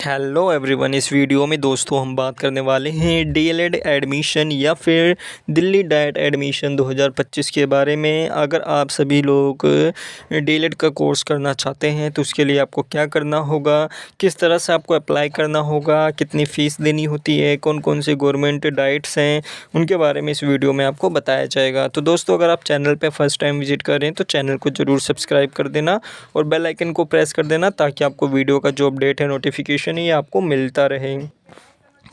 Hello everyone. इस video में दोस्तों हम बात करने वाले हैं डीएलएड एडमिशन या फिर दिल्ली डाइट एडमिशन 2025 के बारे में। अगर आप सभी लोग डीएलएड का कोर्स करना चाहते हैं तो उसके लिए आपको क्या करना होगा, किस तरह से आपको अप्लाई करना होगा, कितनी फ़ीस देनी होती है, कौन कौन से गवर्नमेंट डाइट्स हैं, उनके बारे में इस वीडियो में आपको बताया जाएगा। तो दोस्तों, अगर आप चैनल पर फर्स्ट टाइम विजिट कर रहे हैं तो चैनल को ज़रूर सब्सक्राइब कर देना और बेल आइकन को प्रेस कर देना ताकि आपको वीडियो का जो अपडेट है नोटिफिकेशन ही आपको मिलता रहे।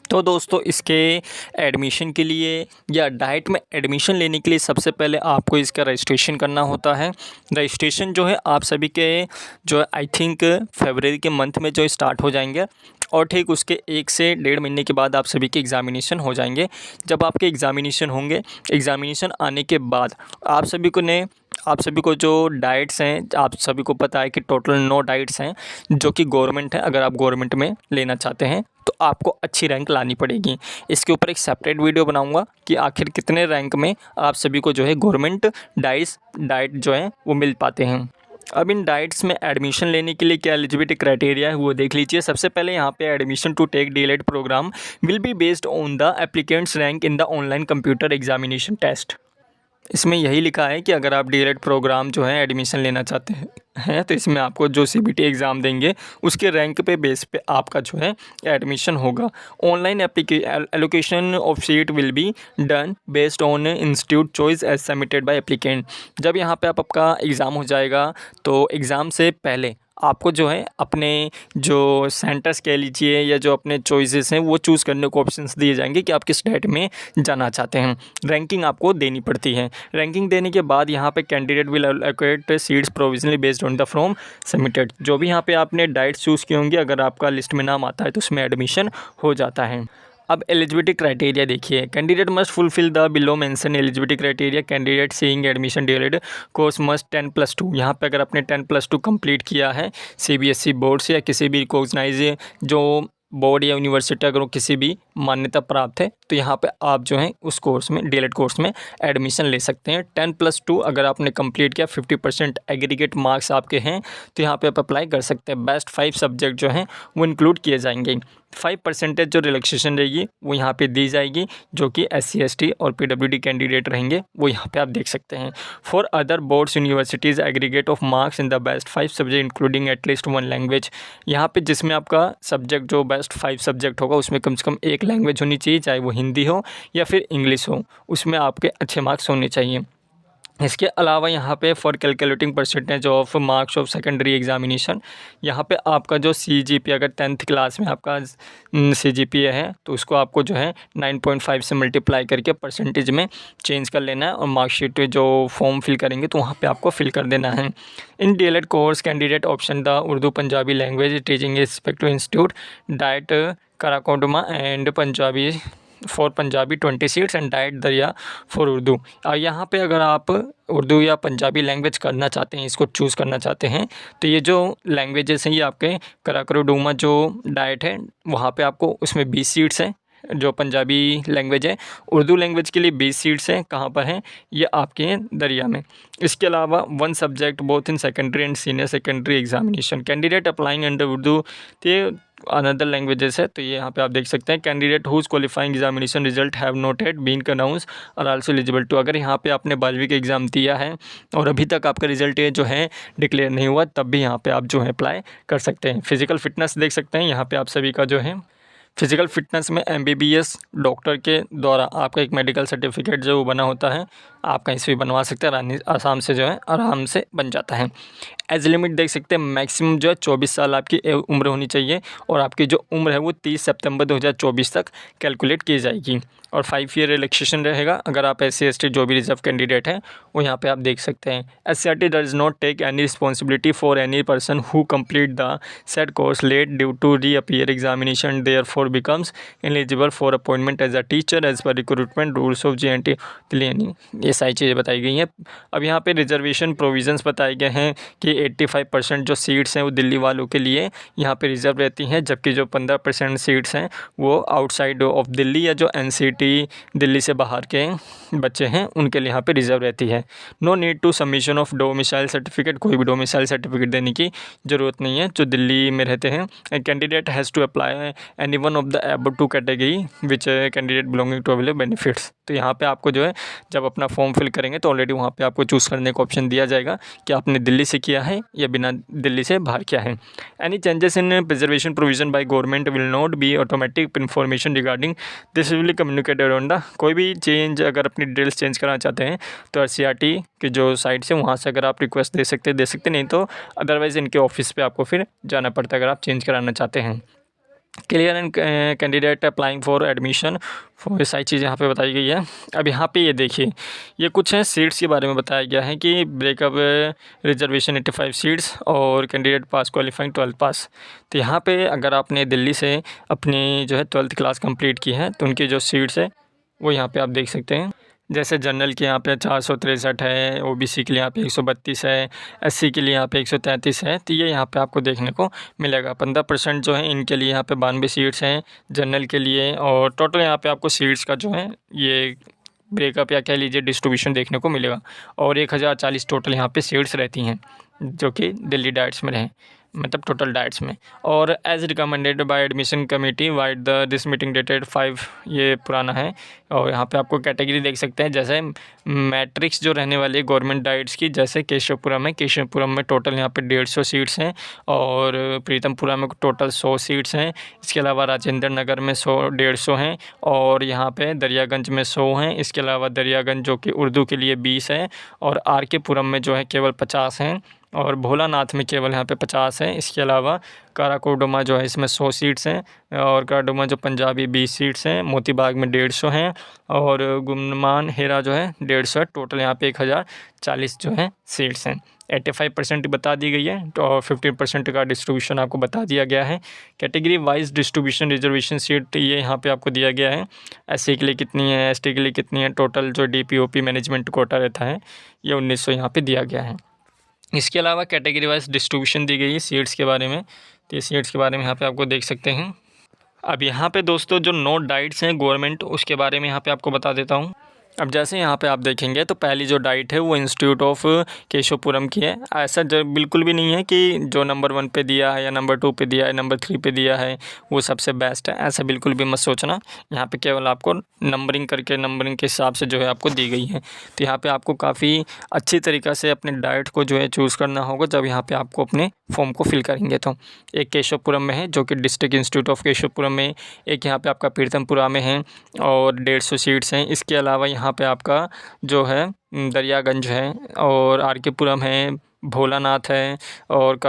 तो दोस्तों, इसके एडमिशन के लिए या डाइट में एडमिशन लेने के लिए सबसे पहले आपको इसका रजिस्ट्रेशन करना होता है। रजिस्ट्रेशन जो है आप सभी के जो है आई थिंक फरवरी के मंथ में जो स्टार्ट हो जाएंगे और ठीक उसके 1 से 1.5 महीने के बाद आप सभी के एग्ज़ामिनेशन हो जाएंगे। जब आपके एग्ज़ामिनेशन होंगे, एग्ज़ामिनेशन आने के बाद आप सभी को जो डाइट्स हैं, आप सभी को पता है कि टोटल 9 डाइट्स हैं जो कि गवर्नमेंट है। अगर आप गवर्नमेंट में लेना चाहते हैं तो आपको अच्छी रैंक लानी पड़ेगी। इसके ऊपर एक सेपरेट वीडियो बनाऊंगा कि आखिर कितने रैंक में आप सभी को जो है गवर्नमेंट डाइट जो है वो मिल पाते हैं। अब इन डाइट्स में एडमिशन लेने के लिए क्या एलिजिबिलिटी क्राइटेरिया है वो देख लीजिए। सबसे पहले यहाँ पे admission to take DElEd program will be based on the applicants rank in the online computer examination test. इसमें यही लिखा है कि अगर आप डीएलएड प्रोग्राम जो है एडमिशन लेना चाहते हैं तो इसमें आपको जो सीबीटी एग्ज़ाम देंगे उसके रैंक पे बेस पे आपका जो है एडमिशन होगा। Online allocation of seat will be done based on institute choice as submitted by applicant. जब यहाँ पे आपका एग्ज़ाम हो जाएगा तो एग्ज़ाम से पहले आपको जो है अपने जो सेंटर्स कह लीजिए या जो अपने चॉइसेस हैं वो चूज़ करने को ऑप्शंस दिए जाएंगे कि आप किस डाइट में जाना चाहते हैं। रैंकिंग आपको देनी पड़ती है। रैंकिंग देने के बाद यहाँ पे candidate will allocate seats provisionally based on the from submitted. जो भी यहाँ पे आपने डाइट्स चूज़ की होंगी, अगर आपका लिस्ट में नाम आता है तो उसमें एडमिशन हो जाता है। अब एलिजिबिलिटी क्राइटेरिया देखिए। Candidate must fulfil the below mention eligibility criteria. Candidate seeing admission DElEd course must 10+2। यहाँ पे अगर आपने 10+2 कंप्लीट किया है सीबीएसई बोर्ड से या किसी भी रिकॉग्नाइज जो बोर्ड या यूनिवर्सिटी अगर वो किसी भी मान्यता प्राप्त है तो यहाँ पे आप जो है उस कोर्स में डीएलएड कोर्स में एडमिशन ले सकते हैं। 10+2 अगर आपने कंप्लीट किया, 50% एग्रीगेट मार्क्स आपके हैं तो यहाँ पे आप अप्लाई कर सकते हैं। बेस्ट 5 सब्जेक्ट जो हैं वो इंक्लूड किए जाएंगे। 5% जो रिलैक्सेशन रहेगी वो यहाँ पे दी जाएगी, जो कि SC ST और PWD कैंडिडेट रहेंगे वो यहाँ पे आप देख सकते हैं। For other boards universities aggregate of marks in the best 5 subject including at least 1 language. यहाँ पे जिसमें आपका सब्जेक्ट जो बेस्ट 5 सब्जेक्ट होगा उसमें कम से कम 1 लैंग्वेज होनी चाहिए, चाहे वो हिंदी हो या फिर इंग्लिश हो, उसमें आपके अच्छे मार्क्स होने चाहिए। इसके अलावा यहाँ पे for calculating percentage of marks of secondary examination, यहाँ पे आपका जो CGPA अगर 10th क्लास में आपका CGPA है तो उसको आपको जो है 9.5 से मल्टीप्लाई करके परसेंटेज में चेंज कर लेना है और मार्कशीट जो फॉर्म फिल करेंगे तो वहाँ पे आपको फिल कर देना है। In DElEd course candidate option the Urdu Punjabi language teaching respective institute DIET Karakodma and Punjabi for Punjabi 20 seats and DIET Daria for Urdu. और यहाँ पे अगर आप उर्दू या पंजाबी लैंग्वेज करना चाहते हैं, इसको चूज़ करना चाहते हैं तो ये जो लैंग्वेजेस हैं ये आपके कराकोडुमा जो डाइट है वहाँ पे आपको उसमें 20 सीट्स हैं जो पंजाबी लैंग्वेज है। उर्दू लैंग्वेज के लिए 20 सीट्स हैं। कहाँ पर हैं? ये आपके हैं दरिया में। इसके अलावा 1 subject both in secondary and senior secondary examination. Candidate applying under Urdu ये अनदर लैंग्वेजेस है तो ये यहाँ पे आप देख सकते हैं। Candidate whose qualifying examination result have not yet been announce और आल्सो एलिजिबल टू। अगर यहाँ पे आपने 12वीं का एग्ज़ाम दिया है और अभी तक आपका रिजल्ट जो है डिक्लेयर नहीं हुआ, तब भी यहाँ पे आप जो है अप्लाई कर सकते हैं। फिजिकल फिटनेस देख सकते हैं यहाँ पे आप सभी का जो है फिज़िकल फिटनेस में MBBS डॉक्टर के द्वारा आपका एक मेडिकल सर्टिफिकेट जो बना होता है, आप कहीं से भी बनवा सकते हैं, आसाम से जो है आराम से बन जाता है। एज लिमिट देख सकते हैं, मैक्सिमम जो है 24 साल आपकी उम्र होनी चाहिए और आपकी जो उम्र है वो 30 सितंबर 2024 तक कैलकुलेट की जाएगी और 5 ईयर रिलैक्सेशन रहेगा अगर आप SC ST जो भी रिजर्व कैंडिडेट हैं वो यहाँ पे आप देख सकते हैं। SCRT does not take any responsibility for any person who complete the set course late due to reappear examination therefore becomes eligible for appointment as a teacher as per recruitment rules of JNT Delhi. ये सारी चीज़ें बताई गई हैं। अब यहाँ पे reservation provisions बताए गए हैं कि 85% जो सीट्स हैं वो दिल्ली वालों के लिए यहाँ पे रिज़र्व रहती हैं, जबकि जो 15% सीट्स हैं वो आउटसाइड ऑफ दिल्ली या जो एनसीटी दिल्ली से बाहर के बच्चे हैं उनके लिए यहाँ पे रिज़र्व रहती है। No need to submission of domicile certificate, कोई भी डोमिसाइल सर्टिफिकेट देने की ज़रूरत नहीं है जो दिल्ली में रहते हैं। Candidate has to apply any one of the above two category which candidate belonging to available benefits. तो यहाँ पे आपको जो है जब अपना फॉर्म फिल करेंगे तो ऑलरेडी वहाँ पे आपको चूज़ करने का ऑप्शन दिया जाएगा कि आपने दिल्ली से किया है या बिना दिल्ली से बाहर किया है। Any changes in preservation provision by government will not be automatic information regarding this will communicated on the. कोई भी चेंज अगर अपनी डिटेल्स चेंज कराना चाहते हैं तो आरसीईआरटी की जो साइट से वहाँ से अगर आप रिक्वेस्ट दे सकते नहीं तो अदरवाइज़ इनके ऑफिस पे आपको फिर जाना पड़ता है अगर आप चेंज कराना चाहते हैं। Clear and candidate applying for admission ये सारी चीज़ यहाँ पे बताई गई है। अब यहाँ पे ये देखिए ये कुछ है सीट्स के बारे में बताया गया है कि ब्रेकअप रिजर्वेशन 85 सीट्स और कैंडिडेट पास क्वालिफाइंग 12 पास। तो यहाँ पे अगर आपने दिल्ली से अपनी जो है 12th क्लास कंप्लीट की है तो उनकी जो सीट्स है वो यहाँ पे आप देख सकते हैं। जैसे जनरल के यहाँ पे 463 है, ओबीसी के लिए यहाँ पे 132 है, एससी के लिए यहाँ पे 133 है। तो ये यहाँ पे आपको देखने को मिलेगा। 15% जो है इनके लिए यहाँ पे 92 सीट्स हैं जनरल के लिए, और टोटल यहाँ पे आपको सीट्स का जो है ये ब्रेकअप या कह लीजिए डिस्ट्रीब्यूशन देखने को मिलेगा। और 1040 टोटल यहाँ पे सीट्स रहती हैं जो कि दिल्ली डाइट्स में रहें, मतलब टोटल डाइट्स में। और as recommended by admission committee vide the this meeting dated 5, ये पुराना है। और यहाँ पे आपको कैटेगरी देख सकते हैं, जैसे मैट्रिक्स जो रहने वाली है गवर्नमेंट डाइट्स की, जैसे केशवपुरम में टोटल यहाँ पे 150 सीट्स हैं, और प्रीतमपुरा में टोटल 100 सीट्स हैं। इसके अलावा राजेंद्र नगर में 150 हैं, और यहाँ पे दरियागंज में 100 हैं। इसके अलावा दरियागंज जो कि उर्दू के लिए 20 है, और आर के पुरम में जो है केवल 50 हैं, और भोलानाथ में केवल यहाँ पे 50 हैं। इसके अलावा काराकोडमा जो है इसमें 100 सीट्स हैं, और काराकोडमा जो पंजाबी 20 सीट्स हैं। मोतीबाग में 150 हैं, और गुमनान हेरा जो है 150 है। टोटल यहाँ पे 1040 जो है सीट्स हैं। 85% बता दी गई है, और 15% का डिस्ट्रीब्यूशन आपको बता दिया गया है। Category wise distribution reservation seat ये यहाँ पे आपको दिया गया है। एससी के लिए कितनी है, एसटी के लिए कितनी है, टोटल जो डीपीओपी मैनेजमेंट कोटा रहता है ये 1900 यहाँ पे दिया गया है। इसके अलावा कैटेगरी वाइज डिस्ट्रीब्यूशन दी गई है सीट्स के बारे में। तो ये सीट्स के बारे में यहाँ पे आपको देख सकते हैं। अब यहाँ पे दोस्तों जो नो डाइट्स हैं गवर्नमेंट, उसके बारे में यहाँ पे आपको बता देता हूँ। अब जैसे यहाँ पे आप देखेंगे तो पहली जो डाइट है वो इंस्टीट्यूट ऑफ केशवपुरम की है। ऐसा बिल्कुल भी नहीं है कि जो नंबर 1 पे दिया है या नंबर 2 पे दिया है, नंबर 3 पे दिया है वो सबसे बेस्ट है, ऐसा बिल्कुल भी मत सोचना। यहाँ पे केवल आपको नंबरिंग करके नंबरिंग के हिसाब से जो है आपको दी गई है। तो यहाँ पे आपको काफ़ी अच्छी तरीक़ा से अपने डाइट को जो है चूज़ करना होगा जब यहाँ पे आपको अपने फॉर्म को फिल करेंगे। तो एक केशवपुरम में है जो कि डिस्ट्रिक्ट इंस्टीट्यूट ऑफ केशवपुरम में, एक यहाँ पे आपका प्रीतमपुरा में है और 150 सीट्स हैं। इसके अलावा यहाँ पे आपका जो है दरियागंज है, और आर के पुरम है, भोलानाथ है, और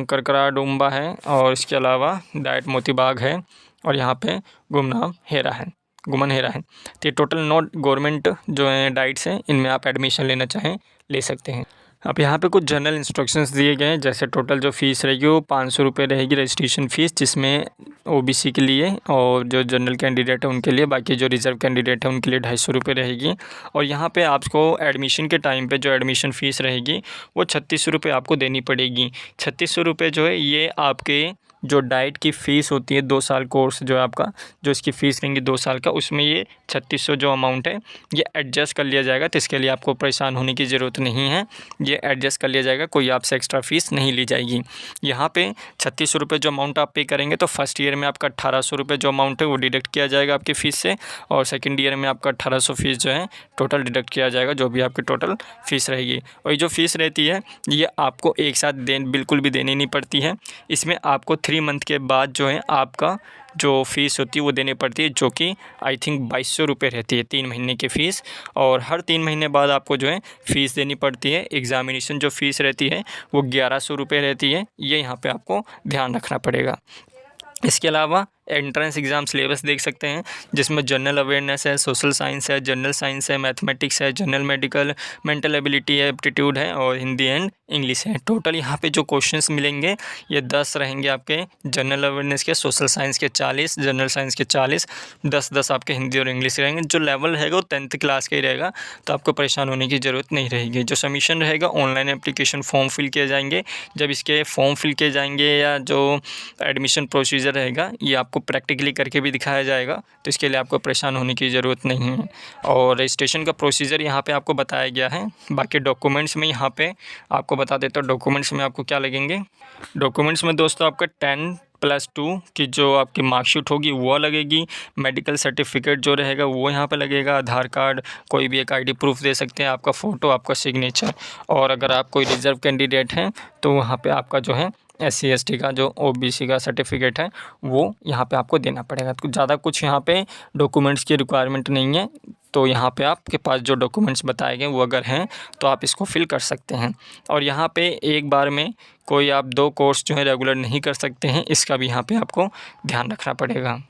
करकराडुम्बा है, और इसके अलावा डाइट मोतीबाग है, और यहाँ पे गुमन हेरा है। तो ये टोटल 9 गवर्नमेंट जो है डाइट्स हैं, इनमें आप एडमिशन लेना चाहें ले सकते हैं। अब यहाँ पे कुछ जनरल इंस्ट्रक्शंस दिए गए हैं। जैसे टोटल जो फ़ीस रहेगी वो 500 रुपये रहेगी रजिस्ट्रेशन फ़ीस, जिसमें ओबीसी के लिए और जो जनरल कैंडिडेट है उनके लिए, बाकी जो रिज़र्व कैंडिडेट है उनके लिए 250 रुपये रहेगी। और यहाँ पे आपको एडमिशन के टाइम पे जो एडमिशन फ़ीस रहेगी वो 3600 रुपये आपको देनी पड़ेगी। 3600 रुपये जो है ये आपके जो डाइट की फ़ीस होती है 2 साल कोर्स जो है आपका, जो इसकी फ़ीस रहेंगी 2 साल का, उसमें ये 3600 जो अमाउंट है ये एडजस्ट कर लिया जाएगा। तो इसके लिए आपको परेशान होने की ज़रूरत नहीं है, ये एडजस्ट कर लिया जाएगा, कोई आपसे एक्स्ट्रा फ़ीस नहीं ली जाएगी। यहाँ पे 3600 रुपये जो अमाउंट आप पे करेंगे तो फर्स्ट ईयर में आपका 1800 रुपये जो अमाउंट है वो डिडक्ट किया जाएगा आपकी फ़ीस से, और सेकेंड ईयर में आपका 1800 फ़ीस जो है टोटल डिडक्ट किया जाएगा, जो भी आपकी टोटल फ़ीस रहेगी। और ये जो फ़ीस रहती है ये आपको एक साथ बिल्कुल भी देनी नहीं पड़ती है। इसमें आपको 3 मंथ के बाद जो है आपका जो फ़ीस होती है वो देनी पड़ती है, जो कि आई थिंक 2200 रुपये रहती है 3 महीने की फ़ीस। और हर 3 महीने बाद आपको जो है फ़ीस देनी पड़ती है। एग्ज़ामिनेशन जो फ़ीस रहती है वो 1100 रुपये रहती है, ये यहाँ पे आपको ध्यान रखना पड़ेगा। इसके अलावा एंट्रेंस एग्ज़ाम सिलेबस देख सकते हैं, जिसमें जनरल अवेयरनेस है, सोशल साइंस है, जनरल साइंस है, मैथमेटिक्स है, जनरल मेडिकल, मेंटल एबिलिटी है, एप्टीट्यूड है और हिंदी एंड इंग्लिश है। टोटल यहाँ पे जो क्वेश्चंस मिलेंगे ये 10 रहेंगे आपके जनरल अवेयरनेस के, सोशल साइंस के 40, जनरल साइंस के 40, 10-10 आपके हिंदी और इंग्लिश रहेंगे। जो लेवल रहेगा वो 10th क्लास का ही रहेगा, तो आपको परेशान होने की ज़रूरत नहीं रहेगी। जो सबमिशन रहेगा ऑनलाइन एप्लीकेशन फॉर्म फिल किए जाएंगे। जब इसके फॉर्म फिल किए जाएंगे या जो एडमिशन प्रोसीजर रहेगा ये आपको प्रैक्टिकली करके भी दिखाया जाएगा, तो इसके लिए आपको परेशान होने की ज़रूरत नहीं है। और रजिस्ट्रेशन का प्रोसीजर यहाँ पे आपको बताया गया है। बाकी डॉक्यूमेंट्स में यहाँ पे आपको बता देता हूँ डॉक्यूमेंट्स में आपको क्या लगेंगे। डॉक्यूमेंट्स में दोस्तों आपका 10+2 की जो आपकी मार्कशीट होगी वो लगेगी, मेडिकल सर्टिफिकेट जो रहेगा वो यहाँ पे लगेगा, आधार कार्ड, कोई भी एक आईडी प्रूफ दे सकते हैं, आपका फ़ोटो, आपका सिग्नेचर। और अगर आप कोई रिजर्व कैंडिडेट हैं तो वहाँ पे आपका जो है SC ST का जो OBC का सर्टिफिकेट है वो यहाँ पे आपको देना पड़ेगा। तो ज़्यादा कुछ यहाँ पे डॉक्यूमेंट्स की रिक्वायरमेंट नहीं है। तो यहाँ पे आपके पास जो डॉक्यूमेंट्स बताए गए वो अगर हैं तो आप इसको फिल कर सकते हैं। और यहाँ पे एक बार में कोई आप 2 कोर्स जो है रेगुलर नहीं कर सकते हैं, इसका भी यहाँ पे आपको ध्यान रखना पड़ेगा।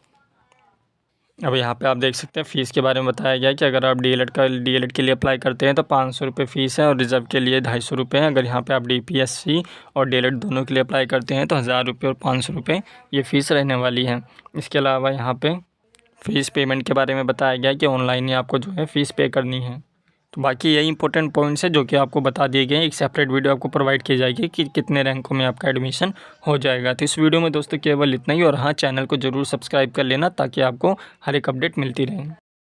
अब यहाँ पे आप देख सकते हैं फ़ीस के बारे में बताया गया है कि अगर आप DLED के लिए अप्लाई करते हैं तो 500 रुपये फ़ीस है और रिज़र्व के लिए 250 रुपये है। अगर यहाँ पे आप DPSC और DLED दोनों के लिए अप्लाई करते हैं तो 1000 रुपये और 500 रुपये ये फ़ीस रहने वाली है। इसके अलावा यहाँ पे फ़ीस पेमेंट के बारे में बताया गया है कि ऑनलाइन ही आपको जो है फ़ीस पे करनी है। तो बाकी यही इंपॉर्टेंट पॉइंट्स है जो कि आपको बता दिए गए हैं। एक सेपरेट वीडियो आपको प्रोवाइड की जाएगी कि कितने रैंकों में आपका एडमिशन हो जाएगा। तो इस वीडियो में दोस्तों केवल इतना ही। और हाँ, चैनल को ज़रूर सब्सक्राइब कर लेना ताकि आपको हर एक अपडेट मिलती रहे।